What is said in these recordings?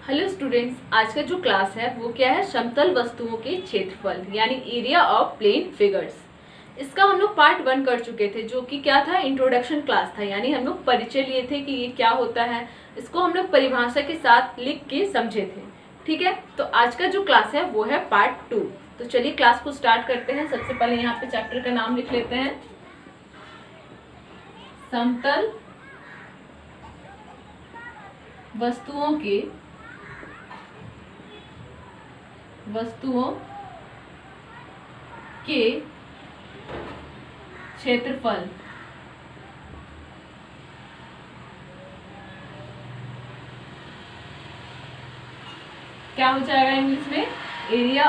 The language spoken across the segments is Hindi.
हेलो स्टूडेंट्स, आज का जो क्लास है वो क्या है, समतल वस्तुओं के क्षेत्रफल यानी एरिया ऑफ प्लेन फिगर्स। इसका हम लोग पार्ट 1 कर चुके थे, जो कि क्या था, इंट्रोडक्शन क्लास था। यानी हम लोग परिचय लिए थे कि ये क्या होता है, इसको हम लोग परिभाषा के साथ लिख के समझे थे। ठीक है, तो आज का जो क्लास है वो है पार्ट 2। तो चलिए क्लास को स्टार्ट करते हैं। सबसे पहले यहाँ पे चैप्टर का नाम लिख लेते हैं, समतल वस्तुओं के क्षेत्रफल। क्या हो जाएगा इंग्लिश में, एरिया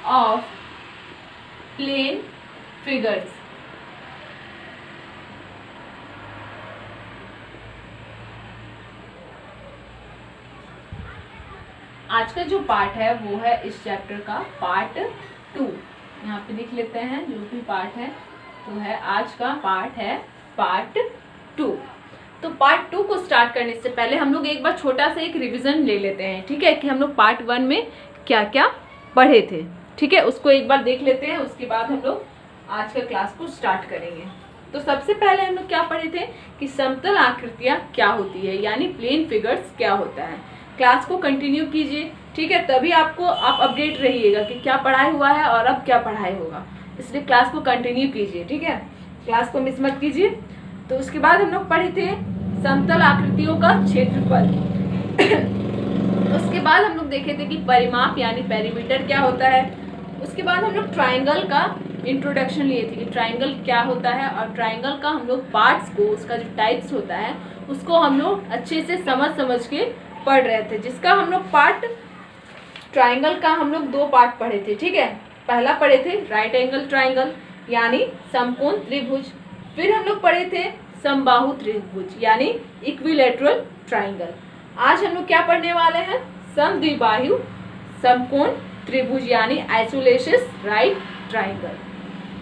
ऑफ प्लेन फिगर्स। आज का जो पार्ट है वो है इस चैप्टर का पार्ट 2। यहाँ पे लिख लेते हैं जो भी पार्ट है, तो है आज का पार्ट है पार्ट 2। तो पार्ट 2 को स्टार्ट करने से पहले हम लोग एक बार छोटा सा एक रिवीजन ले लेते हैं। ठीक है, कि हम लोग पार्ट 1 में क्या क्या पढ़े थे। ठीक है, उसको एक बार देख लेते हैं, उसके बाद हम लोग आज का क्लास को स्टार्ट करेंगे। तो सबसे पहले हम लोग क्या पढ़े थे कि समतल आकृतियां क्या होती है, यानी प्लेन फिगर्स क्या होता है। क्लास को कंटिन्यू कीजिए, ठीक है, तभी आप अपडेट रहिएगा कि क्या पढ़ाई हुआ है और अब क्या पढ़ाई होगा। इसलिए क्लास को कंटिन्यू कीजिए, ठीक है, क्लास को मिस मत कीजिए। तो उसके बाद हम लोग पढ़े थे समतल आकृतियों का क्षेत्रफल। उसके बाद हम लोग देखे थे कि परिमाप यानी पेरीमीटर क्या होता है। उसके बाद हम लोग ट्राइंगल का इंट्रोडक्शन लिए थे कि ट्राइंगल क्या होता है, और ट्राइंगल का हम लोग पार्ट्स को, उसका जो टाइप्स होता है उसको हम लोग अच्छे से समझ के पढ़ रहे थे। जिसका हम लोग पार्ट ट्राइंगल का हम लोग 2 पार्ट पढ़े थे। ठीक है, पहला पढ़े थे राइट एंगल ट्राइंगल यानी समकोण त्रिभुज। फिर हम लोग पढ़े थे समबाहु त्रिभुज यानी इक्विलैटरल ट्राइंगल। आज हम लोग क्या पढ़ने वाले हैं, समद्विबाहु समकोण त्रिभुज यानी आइसोलेशस राइट ट्राइंगल।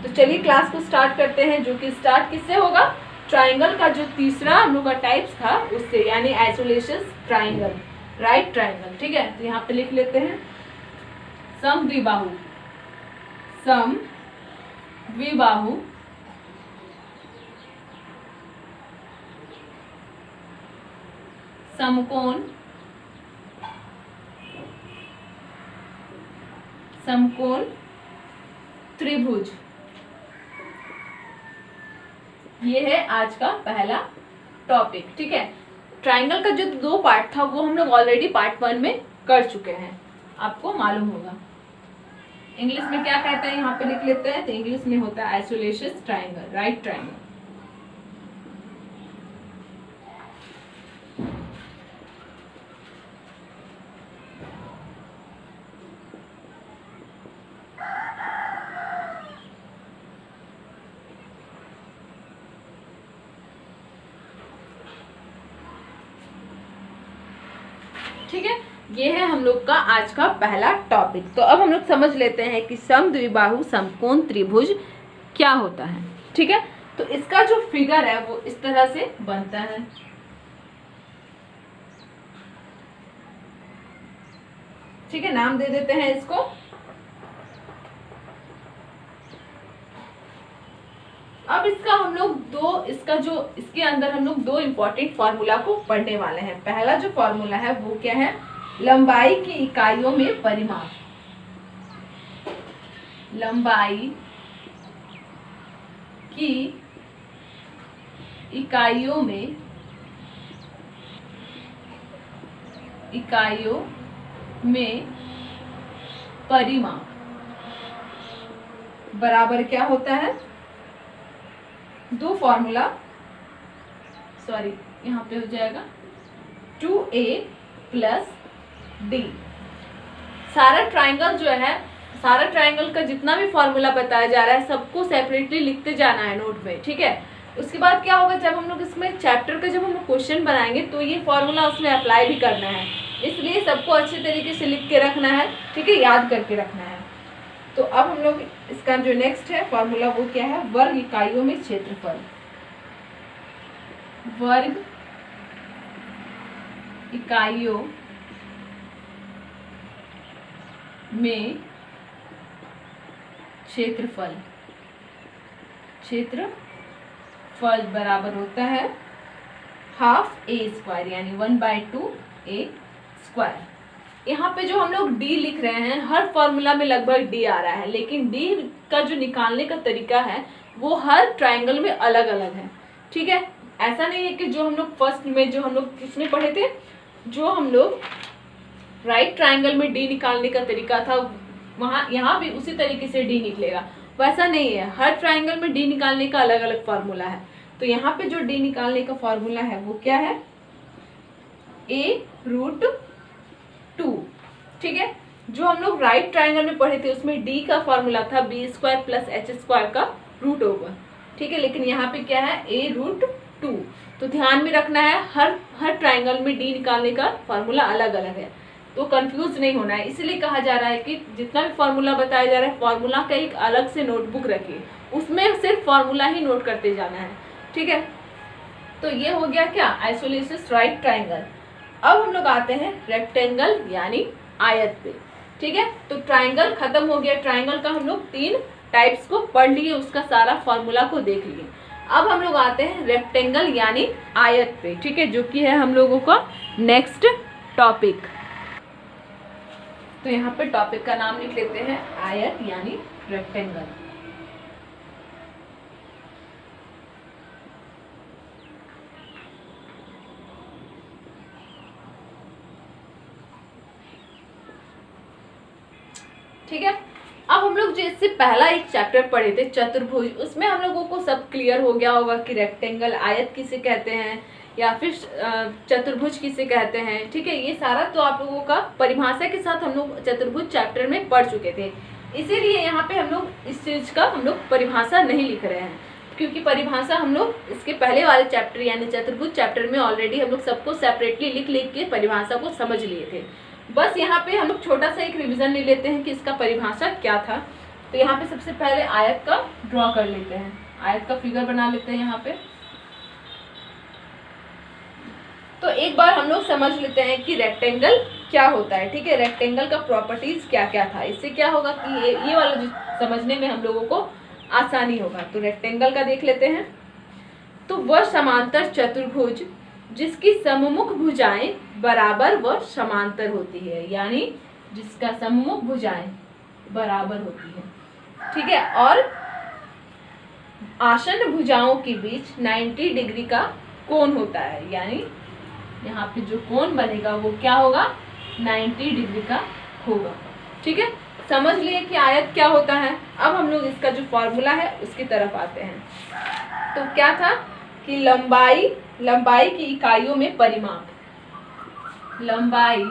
तो चलिए क्लास को स्टार्ट करते हैं, जो कि स्टार्ट किससे होगा, ट्राइंगल का जो तीसरा हम लोग का टाइप्स था उससे, यानी आइसोलेशस ट्राइंगल राइट ट्राइंगल। ठीक है, तो यहाँ पे लिख लेते हैं समद्विबाहु समकोण त्रिभुज, ये है आज का पहला टॉपिक। ठीक है, ट्राइंगल का जो 2 पार्ट था वो हम लोग ऑलरेडी पार्ट 1 में कर चुके हैं, आपको मालूम होगा। इंग्लिश में क्या कहते हैं यहाँ पे लिख लेते हैं, तो इंग्लिश में होता है आइसोलेशस ट्राइंगल राइट ट्राइंगल। ठीक है, ये है हम लोग का आज का पहला टॉपिक। तो अब हम लोग समझ लेते हैं कि समद्विबाहु समकोण त्रिभुज क्या होता है। ठीक है, तो इसका जो फिगर है वो इस तरह से बनता है। ठीक है, नाम दे देते हैं इसको। अब इसका हम लोग इसके अंदर हम लोग 2 इंपॉर्टेंट फॉर्मूला को पढ़ने वाले हैं। पहला जो फॉर्मूला है वो क्या है, लंबाई की इकाइयों में परिमाप। लंबाई की इकाइयों में परिमाप बराबर क्या होता है, 2 फॉर्मूला, सॉरी यहाँ पे हो जाएगा 2a + d। सारा ट्राइंगल जो है, सारा ट्राइंगल का जितना भी फॉर्मूला बताया जा रहा है सबको सेपरेटली लिखते जाना है नोट में। ठीक है, उसके बाद क्या होगा, जब हम लोग इसमें चैप्टर का जब हम लोग क्वेश्चन बनाएंगे तो ये फॉर्मूला उसमें अप्लाई भी करना है, इसलिए सबको अच्छे तरीके से लिख के रखना है। ठीक है, याद करके रखना है। तो अब हम लोग इसका जो नेक्स्ट है फॉर्मूला वो क्या है, वर्ग इकाइयों में क्षेत्रफल। वर्ग इकाइयों में क्षेत्रफल बराबर होता है हाफ ए स्क्वायर यानी 1/2 ए स्क्वायर। यहाँ पे जो हम लोग डी लिख रहे हैं, हर फॉर्मूला में लगभग डी आ रहा है, लेकिन डी का जो निकालने का तरीका है वो हर ट्राइंगल में अलग अलग है। ठीक है, ऐसा नहीं है कि जो हम लोग फर्स्ट में जो हम लोग किसमें पढ़े थे, जो हम लोग राइट ट्राइंगल में डी निकालने का तरीका था वहाँ यहाँ भी उसी तरीके से डी निकलेगा, वैसा नहीं है। हर ट्राइंगल में डी निकालने का अलग अलग फार्मूला है। तो यहाँ पे जो डी निकालने का फार्मूला है वो क्या है, a√2। ठीक है, जो हम लोग राइट ट्राइंगल में पढ़े थे उसमें डी का फार्मूला था b² + h² का रूट ओवर। ठीक है, लेकिन यहाँ पे क्या है, a√2। तो ध्यान में रखना है हर ट्राइंगल में डी निकालने का फार्मूला अलग अलग है, तो कंफ्यूज नहीं होना है। इसलिए कहा जा रहा है कि जितना भी फार्मूला बताया जा रहा है, फार्मूला का एक अलग से नोटबुक रखिए, उसमें सिर्फ फार्मूला ही नोट करते जाना है। ठीक है, तो ये हो गया क्या, आइसोसेलेस राइट ट्राइंगल। अब हम लोग आते हैं रेक्टेंगल यानी आयत पे। ठीक है, तो ट्राइंगल खत्म हो गया। ट्राइंगल का हम लोग 3 टाइप्स को पढ़ लिए, उसका सारा फॉर्मूला को देख लिए। अब हम लोग आते हैं रेक्टेंगल यानी आयत पे। ठीक है, जो कि है हम लोगों का नेक्स्ट टॉपिक। तो यहाँ पे टॉपिक का नाम लिख लेते हैं आयत यानी रेक्टेंगल। ठीक है, अब हम लोग जैसे पहला एक चैप्टर पढ़े थे चतुर्भुज, उसमें हम लोगों को सब क्लियर हो गया होगा कि रेक्टेंगल आयत किसे कहते हैं या फिर चतुर्भुज किसे कहते हैं। ठीक है, ये सारा तो आप लोगों का परिभाषा के साथ हम लोग चतुर्भुज चैप्टर में पढ़ चुके थे, इसीलिए यहाँ पे हम लोग इस चीज का हम लोग परिभाषा नहीं लिख रहे हैं, क्योंकि परिभाषा हम लोग इसके पहले वाले चैप्टर यानी चतुर्भुज चैप्टर में ऑलरेडी हम लोग सबको सेपरेटली लिख के परिभाषा को समझ लिए थे। बस यहाँ पे हम लोग छोटा सा एक रिवीजन ले लेते हैं कि इसका परिभाषा क्या था। तो यहाँ पे सबसे पहले आयत का ड्रॉ कर लेते हैं, आयत का फिगर बना लेते हैं यहाँ पे। तो एक बार हम लोग समझ लेते हैं कि रेक्टेंगल क्या होता है। ठीक है, रेक्टेंगल का प्रॉपर्टीज क्या क्या था, इससे क्या होगा कि ये वाला जो समझने में हम लोगों को आसानी होगा। तो रेक्टेंगल का देख लेते हैं। तो वह समांतर चतुर्भुज जिसकी सममुख भुजाएं बराबर व समांतर होती है, यानी जिसका सममुख भुजाएं बराबर होती है। ठीक है, और आसन्न भुजाओं के बीच 90 डिग्री का कोण होता है, यानी यहाँ पे जो कोण बनेगा वो क्या होगा, 90 डिग्री का होगा। ठीक है, समझ लिए कि आयत क्या होता है। अब हम लोग इसका जो फॉर्मूला है उसकी तरफ आते हैं। तो क्या था कि लंबाई की इकाइयों में परिमाप, लंबाई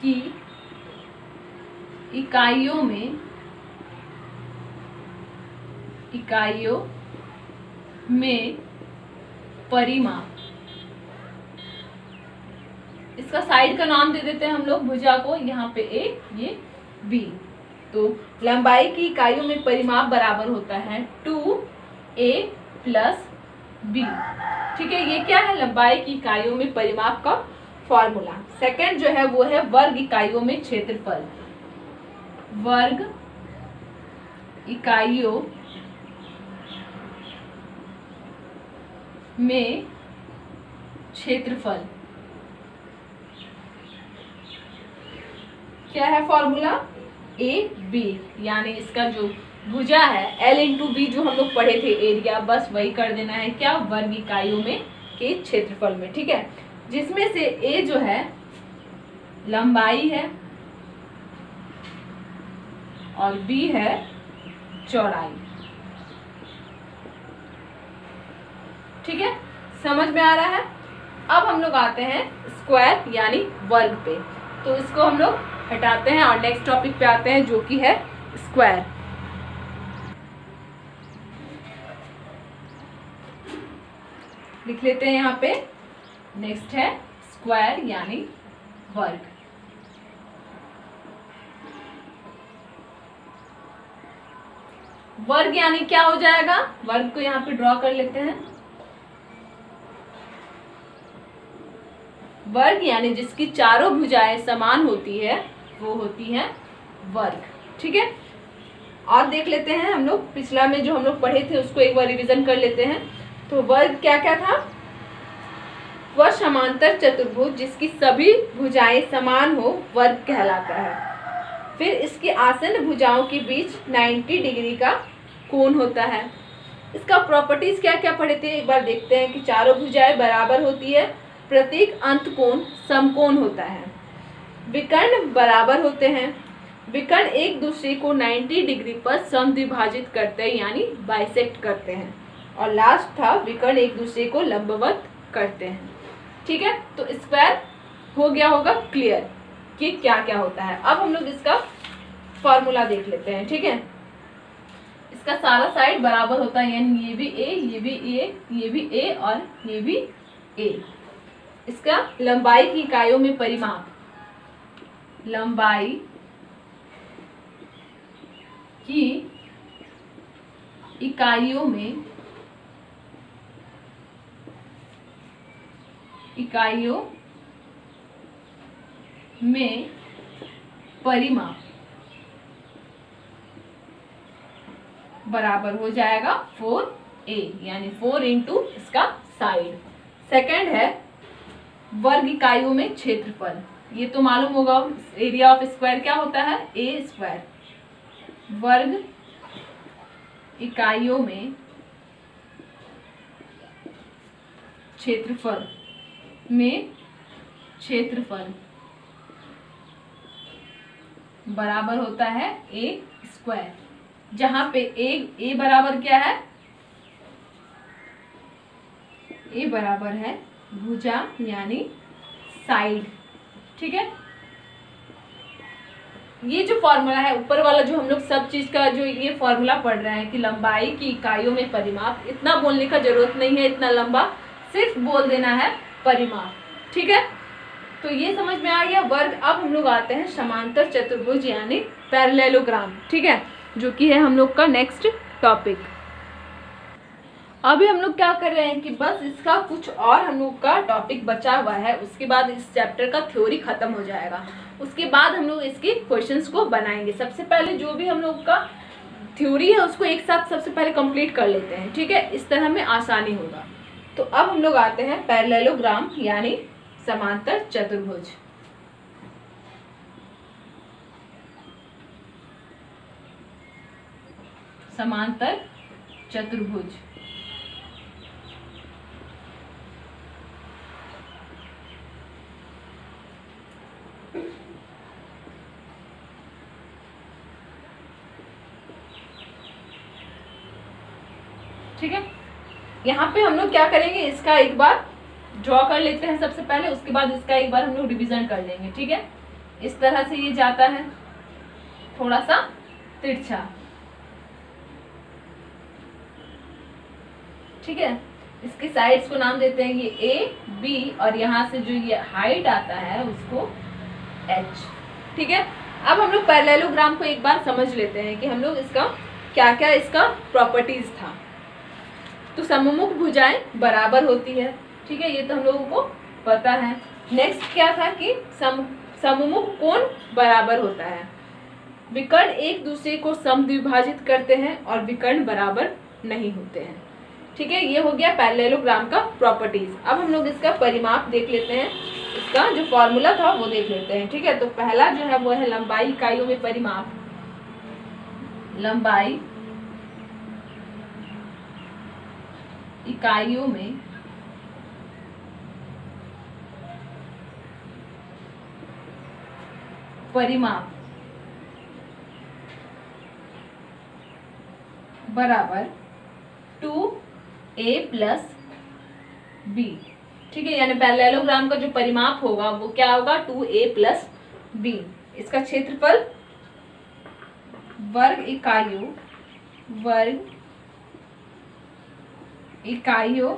की इकाइयों में परिमाप, इसका साइड का नाम दे देते हैं हम लोग भुजा को, यहाँ पे ए ये बी। तो लंबाई की इकाइयों में परिमाप बराबर होता है 2a + b। ठीक है, ये क्या है, लंबाई की इकाइयों में परिमाप का फॉर्मूला। सेकंड जो है वो है वर्ग इकाइयों में क्षेत्रफल, वर्ग इकाइयों में क्षेत्रफल। क्या है फॉर्मूला, AB, यानी इसका जो भुजा है L × B जो हम लोग पढ़े थे एरिया, बस वही कर देना है क्या, वर्ग इकाइयों में के क्षेत्रफल में। ठीक है, जिसमें से A जो है लंबाई है और B है चौड़ाई। ठीक है, समझ में आ रहा है। अब हम लोग आते हैं स्क्वायर यानी वर्ग पे। तो इसको हम लोग हटाते हैं और नेक्स्ट टॉपिक पे आते हैं जो कि है स्क्वायर। लिख लेते हैं यहाँ पे, नेक्स्ट है स्क्वायर यानी वर्ग। वर्ग यानी क्या हो जाएगा, वर्ग को यहाँ पे ड्रॉ कर लेते हैं। वर्ग यानी जिसकी चारों भुजाएं समान होती है वो होती है वर्ग। ठीक है, और देख लेते हैं हम लोग पिछला में जो हम लोग पढ़े थे उसको एक बार रिवीजन कर लेते हैं। तो वर्ग क्या क्या था? वह समांतर चतुर्भुज जिसकी सभी भुजाएं समान हो वर्ग कहलाता है। फिर इसकी आसन्न भुजाओं के बीच 90 डिग्री का कोण होता है। इसका प्रॉपर्टीज क्या क्या पढ़े थे एक बार देखते हैं कि चारों भुजाएं बराबर होती है, प्रत्येक अंत कोण समकोण होता है, विकर्ण बराबर होते हैं, विकर्ण एक दूसरे को 90 डिग्री पर समद्विभाजित करते हैं यानी बाइसेक्ट करते हैं, और लास्ट था विकर्ण एक दूसरे को लंबवत करते हैं। ठीक है, तो स्क्वायर हो गया होगा क्लियर कि क्या क्या होता है। अब हम लोग इसका फॉर्मूला देख लेते हैं। ठीक है, इसका सारा साइड बराबर होता है यानी ये भी ए, ये भी ए, ये भी ए और ये भी ए। इसका लंबाई की इकाइयों में परिमाप, लंबाई की इकाइयों में परिमाप बराबर हो जाएगा 4a यानी 4 इंटू इसका साइड। सेकंड है वर्ग इकाइयों में क्षेत्रफल। ये तो मालूम होगा, एरिया ऑफ स्क्वायर क्या होता है? ए स्क्वायर। वर्ग इकाइयों में क्षेत्रफल बराबर होता है ए स्क्वायर, जहां पे ए बराबर क्या है? ए बराबर है भुजा यानी साइड। ठीक है, ये जो फॉर्मूला है ऊपर वाला जो हम लोग सब चीज का जो ये फॉर्मूला पढ़ रहे हैं कि लंबाई की इकाइयों में परिमाप, इतना बोलने का जरूरत नहीं है इतना लंबा, सिर्फ बोल देना है परिमाप। ठीक है, तो ये समझ में आ गया वर्ग। अब हम लोग आते हैं समांतर चतुर्भुज यानी पैरेललोग्राम। ठीक है, जो कि है हम लोग का नेक्स्ट टॉपिक। अभी हम लोग क्या कर रहे हैं कि बस इसका कुछ और हम लोग का टॉपिक बचा हुआ है, उसके बाद इस चैप्टर का थ्योरी खत्म हो जाएगा। उसके बाद हम लोग इसके क्वेश्चंस को बनाएंगे। सबसे पहले जो भी हम लोग का थ्योरी है उसको एक साथ सबसे पहले कंप्लीट कर लेते हैं। ठीक है, इस तरह में आसानी होगा। तो अब हम लोग आते हैं पैरेललोग्राम यानी समांतर चतुर्भुज। समांतर चतुर्भुज ठीक है, यहाँ पे हम लोग क्या करेंगे, इसका एक बार ड्रॉ कर लेते हैं सबसे पहले, उसके बाद इसका एक बार हम लोग डिवीजन कर लेंगे। ठीक है, इस तरह से ये जाता है थोड़ा सा तिरछा। ठीक है, इसके साइड्स को नाम देते हैं ये ए बी, और यहाँ से जो ये हाइट आता है उसको एच। ठीक है, अब हम लोग पैरेललोग्राम को एक बार समझ लेते हैं कि हम लोग इसका क्या क्या इसका प्रॉपर्टीज था। तो सममुख भुजाएं बराबर होती है। ठीक है, ये तो हम लोगों को पता है। नेक्स्ट क्या था कि सममुख कोण बराबर होता है, विकर्ण एक दूसरे को समद्विभाजित करते हैं और विकर्ण बराबर नहीं होते हैं। ठीक है, ये हो गया पैरेललोग्राम का प्रॉपर्टीज। अब हम लोग इसका परिमाप देख लेते हैं, इसका जो फॉर्मूला था वो देख लेते हैं। ठीक है, तो पहला जो है वो है लंबाई इकाइयों में परिमाप। लंबाई इकाइयों में परिमाप बराबर 2a + b। ठीक है, यानी पैरेललोग्राम का जो परिमाप होगा वो क्या होगा, 2a + b। इसका क्षेत्रफल वर्ग इकाइयों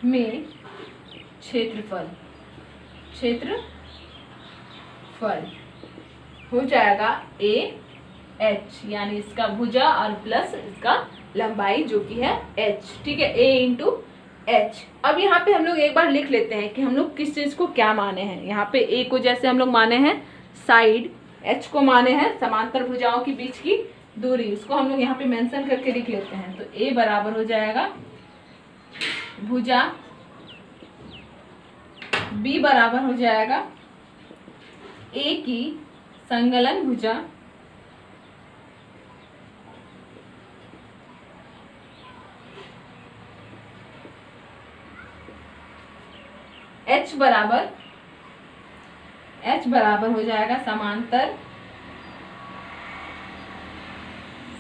में क्षेत्रफल हो जाएगा AH, यानी इसका भुजा और प्लस इसका लंबाई जो कि है h। ठीक है, a × एच। अब यहाँ पे हम लोग एक बार लिख लेते हैं कि हम लोग किस चीज़ को क्या माने हैं। यहाँ पे ए को जैसे हम लोग माने हैं साइड, एच को माने हैं समांतर भुजाओं के बीच की दूरी, उसको हम लोग यहाँ पे मेंशन करके लिख लेते हैं। तो ए बराबर हो जाएगा भुजा, बी बराबर हो जाएगा ए की संगलन भुजा, एच बराबर हो जाएगा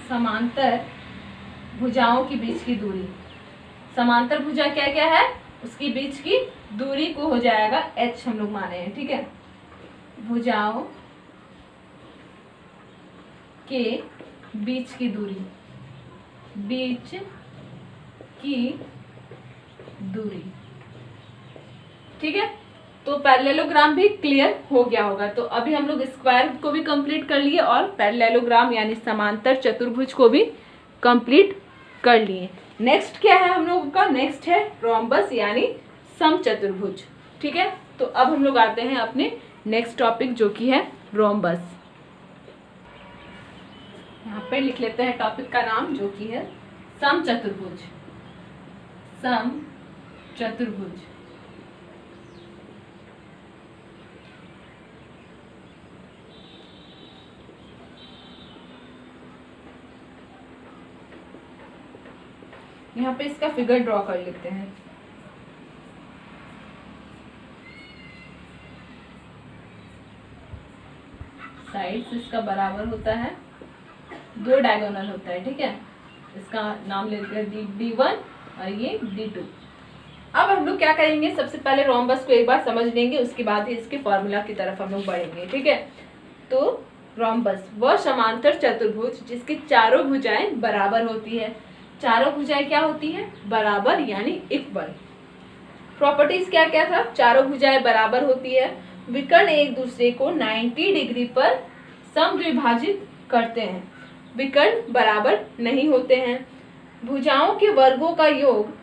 समांतर भुजाओं के बीच की दूरी। समांतर भुजा क्या क्या है, उसकी बीच की दूरी को हो जाएगा एच हम लोग माने हैं, ठीक है। भुजाओं के बीच की दूरी, बीच की दूरी, ठीक है। तो पैरेललोग्राम भी क्लियर हो गया होगा। तो अभी हम लोग स्क्वायर को भी कंप्लीट कर लिए और पैरेललोग्राम यानी समांतर चतुर्भुज को भी कंप्लीट कर लिए। नेक्स्ट क्या है हम लोगों का, नेक्स्ट है रोम्बस यानी समचतुर्भुज, ठीक है। तो अब हम लोग आते हैं अपने नेक्स्ट टॉपिक जो कि है रोम्बस। यहाँ पे लिख लेते हैं टॉपिक का नाम जो कि है समचतुर्भुज। समचतुर्भुज यहाँ पे इसका फिगर ड्रॉ कर लेते हैं। साइड्स इसका बराबर होता है, 2 डायगोनल होता है, ठीक है। इसका नाम लेते हैं D1 और ये D2। अब हम लोग क्या करेंगे, सबसे पहले रोम्बस को एक बार समझ लेंगे, उसके बाद ही इसके फॉर्मूला की तरफ हम लोग बढ़ेंगे, ठीक है। तो रोम्बस वह समांतर चतुर्भुज जिसकी चारों भुजाएं बराबर होती है। चारों भुजाएं क्या होती है, बराबर यानी इक्वल। प्रॉपर्टीज क्या क्या था, चारों भुजाएं बराबर होती है, विकर्ण एक दूसरे को 90 डिग्री पर समद्विभाजित करते हैं, विकर्ण बराबर नहीं होते हैं, भुजाओं के वर्गों का योग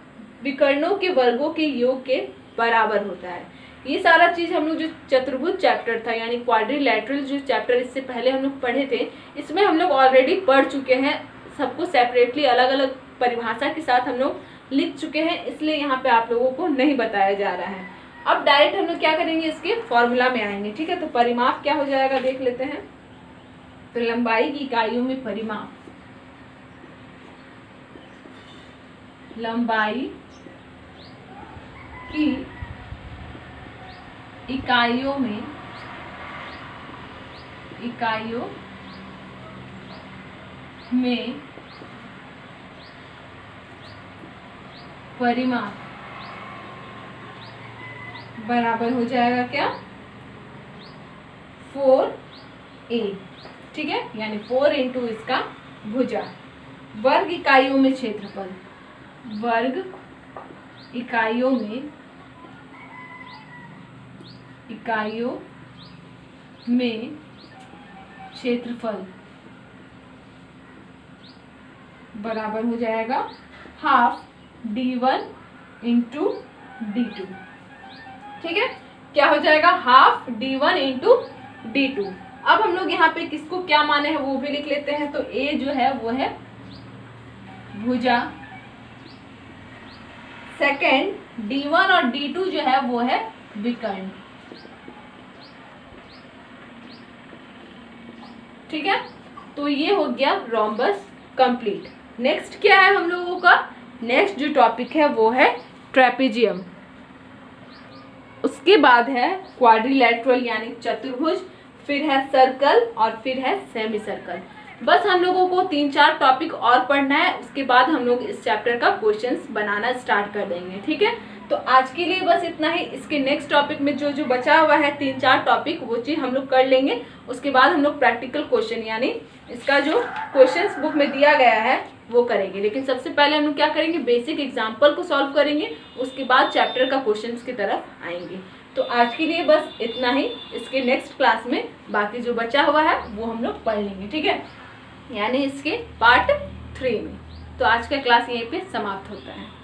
विकर्णों के वर्गों के योग के बराबर होता है। ये सारा चीज हम लोग जो चतुर्भुज चैप्टर था यानी क्वाड्रिलैटरल जो चैप्टर इससे पहले हम लोग पढ़े थे, इसमें हम लोग ऑलरेडी पढ़ चुके हैं, सबको सेपरेटली अलग अलग परिभाषा के साथ हम लोग लिख चुके हैं, इसलिए यहाँ पे आप लोगों को नहीं बताया जा रहा है। अब डायरेक्ट हम लोग क्या करेंगे, इसके फॉर्मूला में आएंगे, ठीक है। तो परिमाप क्या हो जाएगा देख लेते हैं। तो लंबाई की इकाइयों में परिमाप, लंबाई की इकाइयों में परिमाप बराबर हो जाएगा क्या, 4a, ठीक है। यानी 4 इंटू इसका भुजा। वर्ग इकाइयों में क्षेत्रफल, वर्ग इकाइयों में क्षेत्रफल बराबर हो जाएगा हाफ D1 इंटू D2, ठीक है। क्या हो जाएगा, हाफ D1 इंटू D2। अब हम लोग यहाँ पे किसको क्या माने हैं वो भी लिख लेते हैं। तो A जो है वो है भुजा, सेकेंड D1 और D2 जो है वो है विकर्ण, ठीक है। तो ये हो गया रोम्बस कंप्लीट। नेक्स्ट क्या है हम लोगों का, नेक्स्ट जो टॉपिक है वो है ट्रेपेजियम, उसके बाद है क्वाड्रिलैटरल यानी चतुर्भुज, फिर है सर्कल और फिर है सेमी सर्कल। बस हम लोगों को 3-4 टॉपिक और पढ़ना है, उसके बाद हम लोग इस चैप्टर का क्वेश्चंस बनाना स्टार्ट कर देंगे, ठीक है। तो आज के लिए बस इतना ही। इसके नेक्स्ट टॉपिक में जो जो बचा हुआ है 3-4 टॉपिक वो चीज़ हम लोग कर लेंगे, उसके बाद हम लोग प्रैक्टिकल क्वेश्चन यानी इसका जो क्वेश्चंस बुक में दिया गया है वो करेंगे। लेकिन सबसे पहले हम लोग क्या करेंगे, बेसिक एग्जाम्पल को सॉल्व करेंगे, उसके बाद चैप्टर का क्वेश्चंस की तरफ आएंगे। तो आज के लिए बस इतना ही। इसके नेक्स्ट क्लास में बाकी जो बचा हुआ है वो हम लोग पढ़ लेंगे, ठीक है, यानी इसके पार्ट 3 में। तो आज का क्लास यहीं पे समाप्त होता है।